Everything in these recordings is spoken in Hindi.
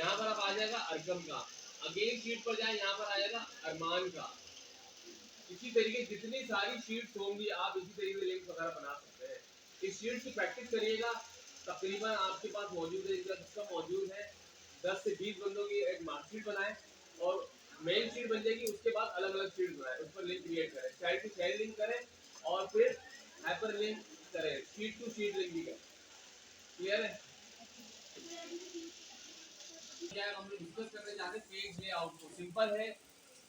यहाँ पर अब आ जाएगा अरकम का, अगेन शीट पर जाए यहाँ पर आ जाएगा अरमान का। इसी तरीके जितनी सारी शीट्स होंगी आप इसी तरीके से लिंक वगैरह बना सकते हैं। इस शीट की प्रैक्टिस करिएगा, तकरीबन आपके पास मौजूद है, जिसका मौजूद है 10 से 20 बंदों की एक मार्कशीट बनाएं और मेन शीट बन जाएगी, उसके बाद अलग अलग शीट बनाएं, उस पर लिंक क्रिएट करें, चाइल्ड टू चाइल्ड लिंक करें और फिर हाइपर लिंक करें, शीट टू शीट लिंक भी करें। क्लियर है? क्या हम लोग डिस्कस करने जाते हैं पेज लेआउट को। सिंपल है,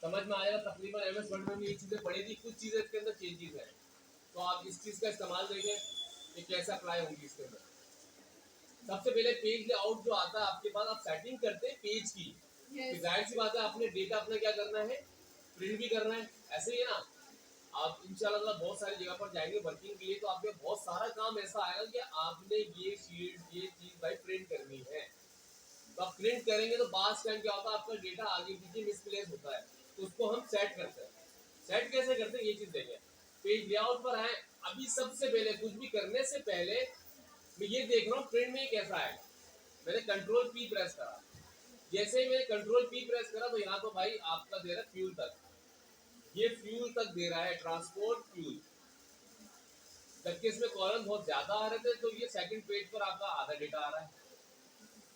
समझ में आएगा। तकरीबन एमएस वर्ड में भी ये चीजें पढ़ी थी, कुछ चीजें इसके अंदर चेंजेस हैं, तो आप इस चीज का इस्तेमाल देखें कि कैसे अप्लाई होंगी इसके अंदर। सबसे पहले पेज लेआउट जो आता है आपके पास, आप सेटिंग करते हैं पेज की, जाहिर सी बात है आपने डेटा अपना क्या करना है, प्रिंट भी करना है, ऐसे ही है ना। आप इंशाल्लाह बहुत सारी जगह पर जाएंगे वर्किंग के लिए, तो आपके बहुत सारा काम ऐसा आएगा कि आपने ये शीट ये चीज भाई प्रिंट करनी है। तो आप प्रिंट करेंगे तो बाद टाइम क्या होता है, आपका डेटा आगे पीछे मिसप्लेस होता है, तो उसको हम सेट करते हैं। सेट कैसे करते हैं ये चीज देखें। पेज लेआउट पर आए, अभी सबसे पहले कुछ भी करने से पहले मैं ये देख रहा हूँ प्रिंट में कैसा आएगा। मैंने कंट्रोल पी प्रेस करा, जैसे ही मैंने कंट्रोल पी प्रेस करा तो यहाँ तो भाई आपका दे रहा है फ्यूल तक, ये फ्यूल तक दे रहा है, ट्रांसपोर्ट फ्यूल। जबकि इसमें कॉलम बहुत ज्यादा आ रहे थे, तो ये सेकंड पेज पर आपका आधा डेटा आ रहा है,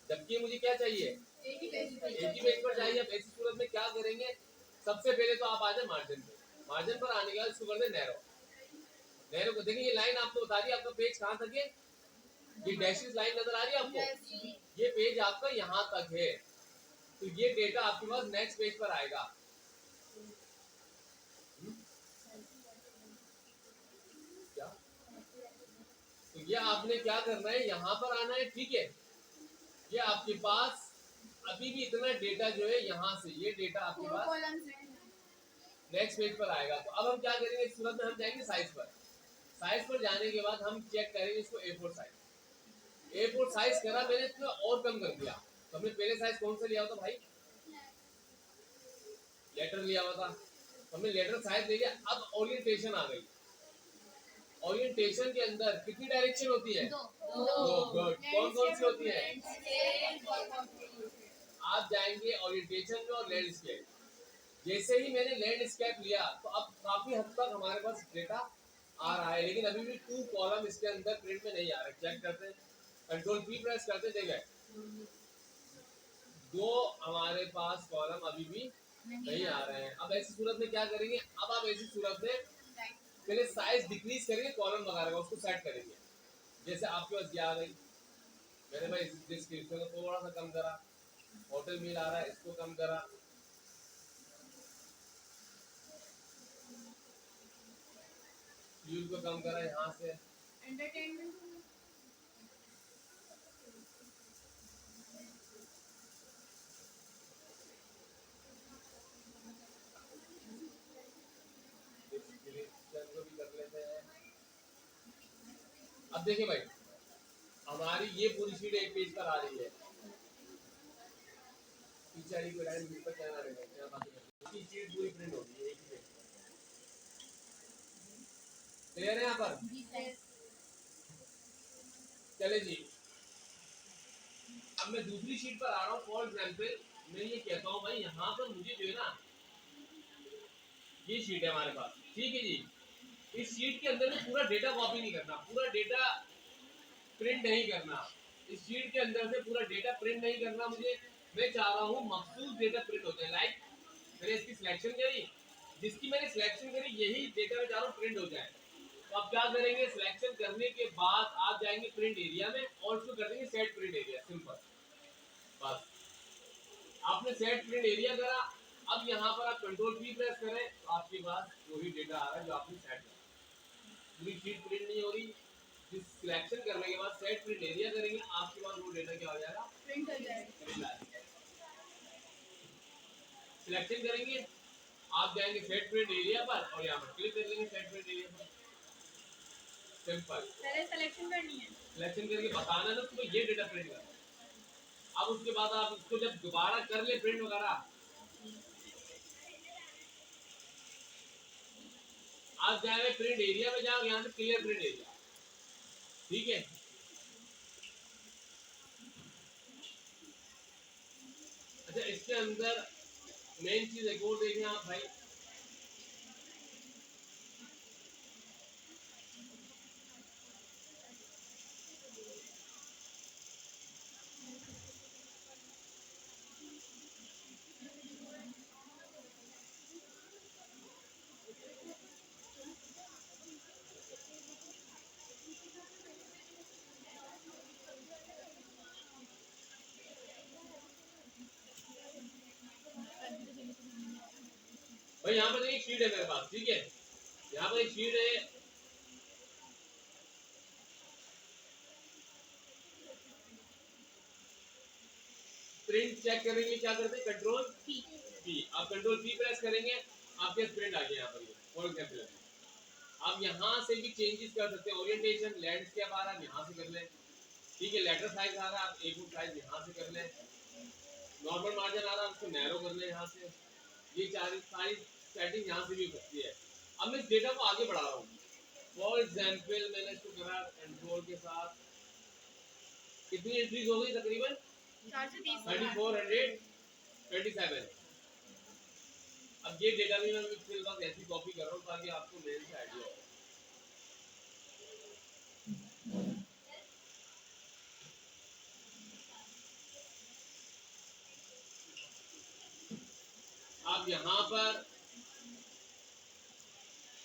जबकि मुझे क्या चाहिए, एक ही पेज पर चाहिए। अब ऐसी सूरत में क्या करेंगे, सबसे पहले तो आप आ जाए मार्जिन पे, मार्जिन पर आने के बाद इसको कर दे नैरो। नैरो को देखिए, ये लाइन आपको बता रही है आपका पेज कहाँ तक है, ये डैशेस लाइन नजर आ रही है आपको, ये पेज आपका यहाँ तक है, तो ये डेटा आपके पास नेक्स्ट पेज पर आएगा। क्या, तो ये आपने क्या करना है, यहाँ पर आना है, ठीक है। ये आपके पास अभी भी इतना डेटा जो है, यहाँ से ये डेटा आपके पास नेक्स्ट पेज पर आएगा। तो अब हम क्या करेंगे, इस सूरत में हम जाएंगे साइज पर। साइज पर जाने के बाद हम चेक करेंगे इसको A4 साइज। A4 साइज करा मैंने, इसमें और कम कर दिया। तो हमने पहले साइज कौन सा लिया था भाई, लेटर लिया हुआ था, हमने लेटर साइज ले लिया। अब ओरिएंटेशन आ गई, ओरिएंटेशन के अंदर कितनी डायरेक्शन होती है, दो। गुड, कौन कौन सी होती है, आप जाएंगे ओरिएंटेशन में और लैंडस्केप। जैसे ही मैंने लैंडस्केप लिया तो अब काफी हद तक हमारे पास डेटा आ रहा है, लेकिन अभी भी 2 कॉलम इसके अंदर प्रिंट में नहीं आ रहे। चेक करते हैं, कंट्रोल पी प्रेस करते, देखें 2 हमारे पास कॉलम अभी भी नहीं आ रहे हैं। अब ऐसी सूरत में क्या करेंगे, अब आप ऐसी सूरत में पहले साइज डिक्रीज करेंगे कॉलम वगैरह का, उसको सेट करेंगे। जैसे आपके पास क्या आ गई, मैंने भाई डिस्क्रिप्शन को थोड़ा सा कम करा, होटल मील आ रहा है इसको कम करा, फ्यूल को कम करा यहाँ से, एंटरटेनमेंट को भी कर लेते हैं। अब देखिए भाई, हमारी ये पूरी शीट एक पेज पर आ रही है, पीछे वाली को लाइन पर क्या ना रहेगा, ये शीट पूरी प्रिंट होगी एक ही पेज पर। क्लियर है यहाँ पर? चले जी, अब मैं दूसरी शीट पर आ रहा हूँ। फॉर एग्जाम्पल मैं ये कहता हूँ भाई, यहाँ पर मुझे जो है ना, ये शीट है हमारे पास, ठीक है जी। इस शीट के अंदर में पूरा डेटा कॉपी नहीं करना, पूरा डेटा प्रिंट नहीं करना, इस शीट के अंदर से पूरा डेटा प्रिंट नहीं करना मुझे। मैं चाह रहा हूँ मखसूस डेटा प्रिंट हो जाए। लाइक मैंने इसकी सिलेक्शन करी, जिसकी मैंने सिलेक्शन करी यही डेटा में चाह रहा हूँ प्रिंट हो जाए। तो आप क्या करेंगे, सिलेक्शन करने के बाद आप जाएंगे प्रिंट एरिया में और उसको कर देंगे सेट प्रिंट एरिया, सिंपल। बस आपने सेट प्रिंट एरिया करा, अब यहाँ पर आप कंट्रोल पी प्रेस करें तो आपके पास वही डेटा आ रहा है जो आपने सेट करा। पूरी शीट प्रिंट नहीं हो रही, जिस सिलेक्शन करने के बाद सेट प्रिंट एरिया करेंगे आपके पास वो डेटा क्या हो जाएगा, प्रिंट हो जाएगा। सिलेक्शन करेंगे, आप जाएंगे सेट प्रिंट एरिया पर और यहाँ पर क्लिक कर लेंगे सेट प्रिंट एरिया पर, सिंपल। पहले सिलेक्शन करनी है, सिलेक्शन करके बताना ना तुम्हें ये डेटा प्रिंट करना। अब उसके बाद आप इसको जब दोबारा कर ले प्रिंट वगैरह, आप जाएंगे प्रिंट एरिया में, जाओ यहाँ से क्लियर प्रिंट एरिया, ठीक है। अच्छा, इसके अंदर मेन चीज एक और देखें आप भाई, भाई यहाँ पर एक शीट है मेरे पास, ठीक है, यहाँ पर एक शीट है, प्रिंट चेक करने के लिए क्या करते हैं, कंट्रोल पी, आप कंट्रोल पी प्रेस करेंगे, आपके प्रिंट आ गया यहाँ पर, फॉर एग्जाम्पल आप यहाँ से भी चेंजेस कर सकते हैं, ओरिएंटेशन लैंडस्केप आ रहा है यहाँ से कर लें, ठीक है, लेटर साइज आ रहा है आप A4 साइज यहाँ से कर लें, नॉर्मल मार्जिन आ रहा है उसको नैरो कर लें यहाँ से, ये सारी सेटिंग यहाँ से भी हो सकती है। अब मैं इस डेटा को आगे बढ़ा रहा हूँ, फॉर एग्जाम्पल मैंने इसको करा कंट्रोल के साथ, कितनी एंट्रीज हो गई तकरीबन 3427। अब ये डेटा भी मैं फिर बस ऐसी कॉपी कर रहा हूँ ताकि आपको मेरे से आइडिया हो। आप यहाँ पर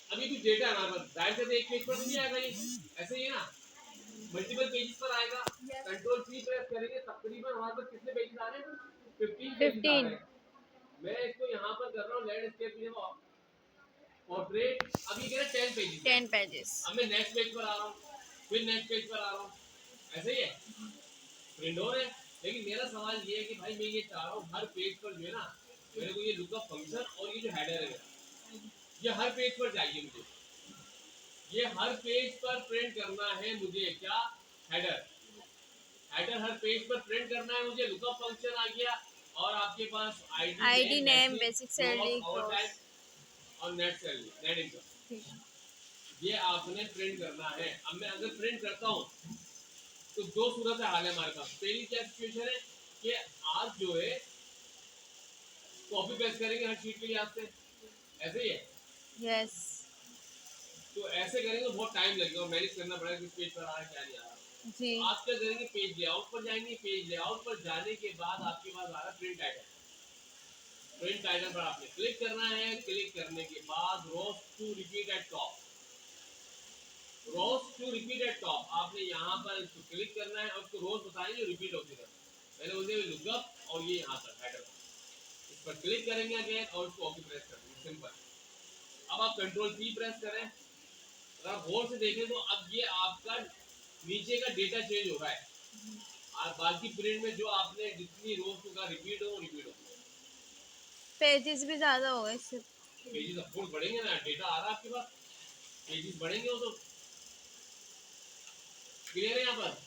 अभी कुछ डेटा है हमारे पास, जाहिर से एक पेज पर नहीं आएगा, ये ऐसे ही है ना, मल्टीपल पेजेस पर आएगा, कंट्रोल पी प्रेस करेंगे, तकरीबन हमारे पास कितने पेजेस आ रहे हैं, 15 पेजेस आ रहे हैं। मैं इसको यहाँ पर कर रहा हूँ लैंडस्केप पोर्ट्रेट, अभी कह रहे 10 पेजेस, अब मैं नेक्स्ट पेज पर आ रहा हूँ, फिर नेक्स्ट पेज पर आ रहा हूँ, ऐसे ही है, प्रिंट हो रहे हैं। लेकिन मेरा सवाल ये है कि भाई मैं ये चाह रहा हूँ हर पेज पर जो है ना, मेरे को ये लुकअप फंक्शन और ये जो हेडर है ये हर पेज पर चाहिए मुझे, ये हर पेज पर प्रिंट करना है मुझे, क्या हेडर, हेडर हर पेज पर प्रिंट करना है मुझे, लुकअप फंक्शन आ गया, और आपके पास आईडी नेम बेसिक सैलरी और नेट सैलरी नेट इनकम, ये आपने प्रिंट करना है। अब मैं अगर प्रिंट करता हूँ तो दो सूरत हाल है हमारे पास, पहली क्या सिचुएशन है कि आप जो है कॉपी पेस्ट करेंगे हर शीट के लिए आपसे, ऐसे ही है, यस, तो ऐसे करेंगे बहुत टाइम लगेगा और मैनेज करना पड़ेगा किस पेज पर आ रहा है क्या नहीं आ रहा जी। आप क्या करेंगे, पेज लेआउट पर जाएंगे, पेज लेआउट पर जाने के बाद आपके पास आ रहा है प्रिंट आइटम, प्रिंट आइटम पर आपने क्लिक करना है, क्लिक करने के बाद rows to repeat at top, rows to repeat at top आपने यहाँ पर इसको क्लिक करना है और उसको रोज बताएंगे रिपीट होते रहना, मैंने बोलते हुए लुकअप और ये यहाँ तक हेडर इस पर क्लिक करेंगे अगेन और उसको ओके प्रेस कर देंगे, सिंपल। अब आप कंट्रोल पी प्रेस करें, अगर आप गौर से देखें तो अब ये आपका नीचे का डेटा चेंज हो रहा है, और बाकी प्रिंट में जो आपने जितनी रोज का रिपीट हो, पेजेस भी ज्यादा हो गए इससे, पेजेस ऑफ कोर्स बढ़ेंगे ना, डेटा आ रहा है आपके पास, पेजेस बढ़ेंगे वो तो, क्लियर है यहाँ पर,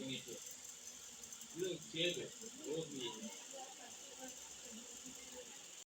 नीचे सेव है रोज नहीं है।